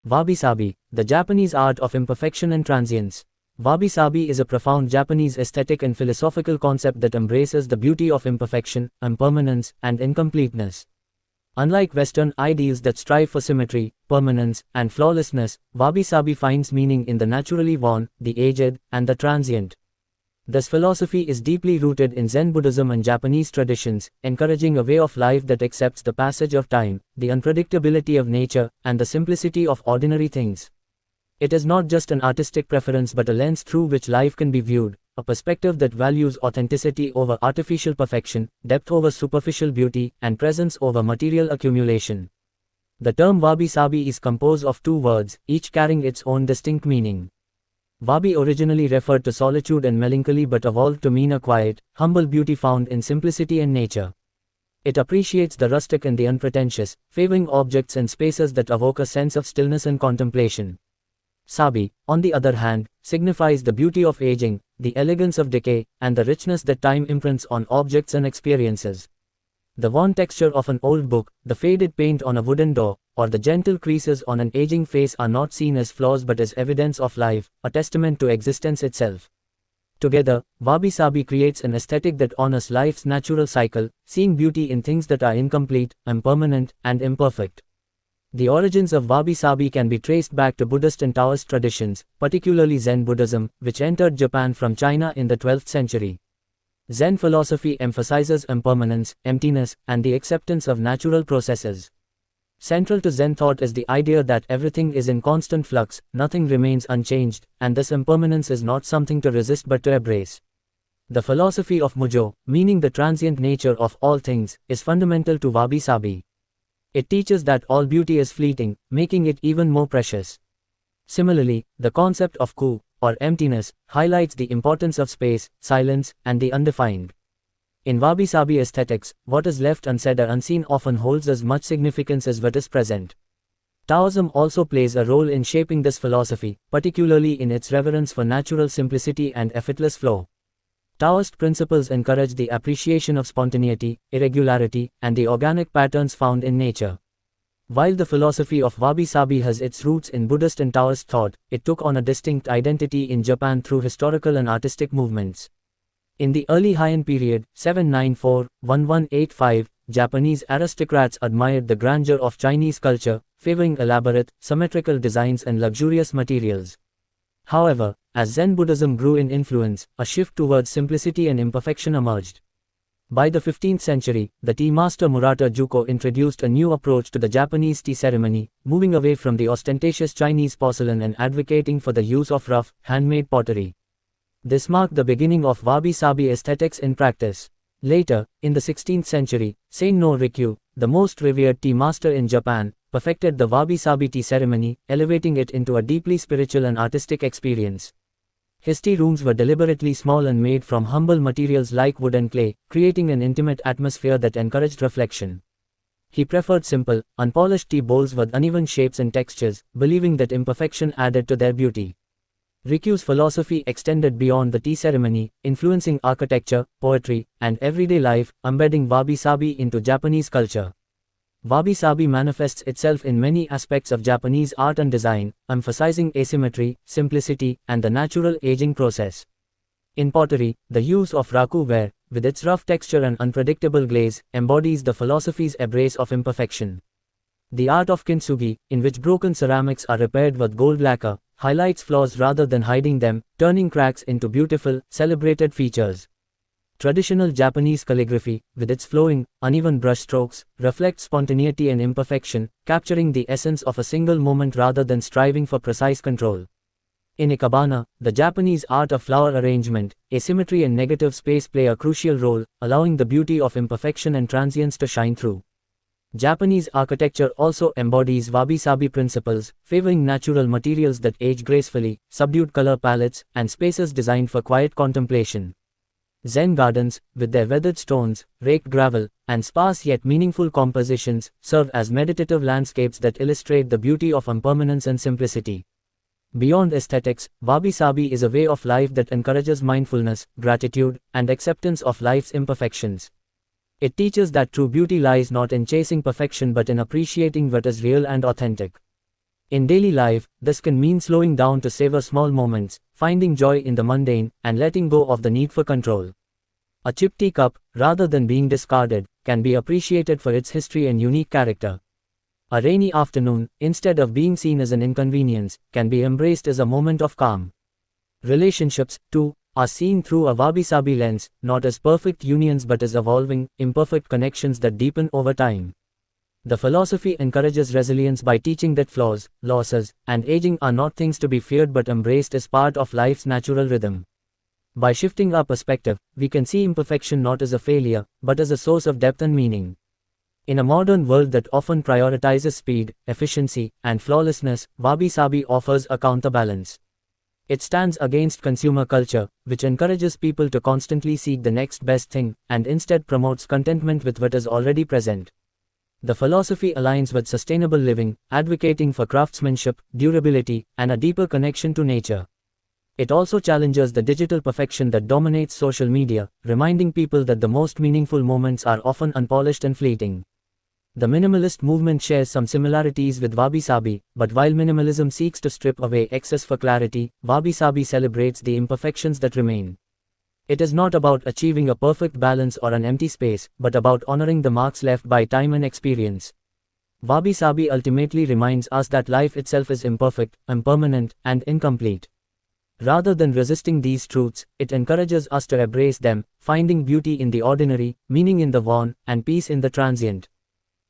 Wabi-sabi, the Japanese art of imperfection and transience. Wabi-sabi is a profound Japanese aesthetic and philosophical concept that embraces the beauty of imperfection, impermanence, and incompleteness. Unlike Western ideals that strive for symmetry, permanence, and flawlessness, wabi-sabi finds meaning in the naturally worn, the aged, and the transient. This philosophy is deeply rooted in Zen Buddhism and Japanese traditions, encouraging a way of life that accepts the passage of time, the unpredictability of nature, and the simplicity of ordinary things. It is not just an artistic preference but a lens through which life can be viewed, a perspective that values authenticity over artificial perfection, depth over superficial beauty, and presence over material accumulation. The term wabi-sabi is composed of two words, each carrying its own distinct meaning. Wabi originally referred to solitude and melancholy but evolved to mean a quiet, humble beauty found in simplicity and nature. It appreciates the rustic and the unpretentious, favoring objects and spaces that evoke a sense of stillness and contemplation. Sabi, on the other hand, signifies the beauty of aging, the elegance of decay, and the richness that time imprints on objects and experiences. The worn texture of an old book, the faded paint on a wooden door, or the gentle creases on an aging face are not seen as flaws but as evidence of life, a testament to existence itself. Together, wabi-sabi creates an aesthetic that honors life's natural cycle, seeing beauty in things that are incomplete, impermanent, and imperfect. The origins of wabi-sabi can be traced back to Buddhist and Taoist traditions, particularly Zen Buddhism, which entered Japan from China in the 12th century. Zen philosophy emphasizes impermanence, emptiness, and the acceptance of natural processes. Central to Zen thought is the idea that everything is in constant flux, nothing remains unchanged, and this impermanence is not something to resist but to embrace. The philosophy of Mujo, meaning the transient nature of all things, is fundamental to wabi-sabi. It teaches that all beauty is fleeting, making it even more precious. Similarly, the concept of ku, or emptiness, highlights the importance of space, silence, and the undefined. In wabi-sabi aesthetics, what is left unsaid or unseen often holds as much significance as what is present. Taoism also plays a role in shaping this philosophy, particularly in its reverence for natural simplicity and effortless flow. Taoist principles encourage the appreciation of spontaneity, irregularity, and the organic patterns found in nature. While the philosophy of wabi-sabi has its roots in Buddhist and Taoist thought, it took on a distinct identity in Japan through historical and artistic movements. In the early Heian period, 794-1185, Japanese aristocrats admired the grandeur of Chinese culture, favoring elaborate, symmetrical designs and luxurious materials. However, as Zen Buddhism grew in influence, a shift towards simplicity and imperfection emerged. By the 15th century, the tea master Murata Juko introduced a new approach to the Japanese tea ceremony, moving away from the ostentatious Chinese porcelain and advocating for the use of rough, handmade pottery. This marked the beginning of wabi-sabi aesthetics in practice. Later, in the 16th century, Sein-no Rikyu, the most revered tea master in Japan, perfected the wabi-sabi tea ceremony, elevating it into a deeply spiritual and artistic experience. His tea rooms were deliberately small and made from humble materials like wood and clay, creating an intimate atmosphere that encouraged reflection. He preferred simple, unpolished tea bowls with uneven shapes and textures, believing that imperfection added to their beauty. Rikyu's philosophy extended beyond the tea ceremony, influencing architecture, poetry, and everyday life, embedding wabi-sabi into Japanese culture. Wabi-sabi manifests itself in many aspects of Japanese art and design, emphasizing asymmetry, simplicity, and the natural aging process. In pottery, the use of raku ware, with its rough texture and unpredictable glaze, embodies the philosophy's embrace of imperfection. The art of kintsugi, in which broken ceramics are repaired with gold lacquer, highlights flaws rather than hiding them, turning cracks into beautiful, celebrated features. Traditional Japanese calligraphy, with its flowing, uneven brushstrokes, reflects spontaneity and imperfection, capturing the essence of a single moment rather than striving for precise control. In ikebana, the Japanese art of flower arrangement, asymmetry and negative space play a crucial role, allowing the beauty of imperfection and transience to shine through. Japanese architecture also embodies wabi-sabi principles, favoring natural materials that age gracefully, subdued color palettes, and spaces designed for quiet contemplation. Zen gardens, with their weathered stones, raked gravel, and sparse yet meaningful compositions, serve as meditative landscapes that illustrate the beauty of impermanence and simplicity. Beyond aesthetics, wabi-sabi is a way of life that encourages mindfulness, gratitude, and acceptance of life's imperfections. It teaches that true beauty lies not in chasing perfection but in appreciating what is real and authentic. In daily life, this can mean slowing down to savor small moments, finding joy in the mundane, and letting go of the need for control. A chipped teacup, rather than being discarded, can be appreciated for its history and unique character. A rainy afternoon, instead of being seen as an inconvenience, can be embraced as a moment of calm. Relationships, too, are seen through a wabi-sabi lens, not as perfect unions but as evolving, imperfect connections that deepen over time. The philosophy encourages resilience by teaching that flaws, losses, and aging are not things to be feared but embraced as part of life's natural rhythm. By shifting our perspective, we can see imperfection not as a failure, but as a source of depth and meaning. In a modern world that often prioritizes speed, efficiency, and flawlessness, wabi-sabi offers a counterbalance. It stands against consumer culture, which encourages people to constantly seek the next best thing, and instead promotes contentment with what is already present. The philosophy aligns with sustainable living, advocating for craftsmanship, durability, and a deeper connection to nature. It also challenges the digital perfection that dominates social media, reminding people that the most meaningful moments are often unpolished and fleeting. The minimalist movement shares some similarities with wabi-sabi, but while minimalism seeks to strip away excess for clarity, wabi-sabi celebrates the imperfections that remain. It is not about achieving a perfect balance or an empty space, but about honoring the marks left by time and experience. Wabi-sabi ultimately reminds us that life itself is imperfect, impermanent, and incomplete. Rather than resisting these truths, it encourages us to embrace them, finding beauty in the ordinary, meaning in the worn, and peace in the transient.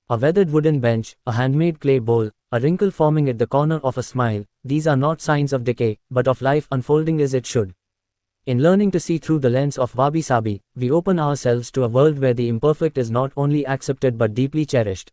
A weathered wooden bench, a handmade clay bowl, a wrinkle forming at the corner of a smile, these are not signs of decay, but of life unfolding as it should. In learning to see through the lens of wabi-sabi, we open ourselves to a world where the imperfect is not only accepted but deeply cherished.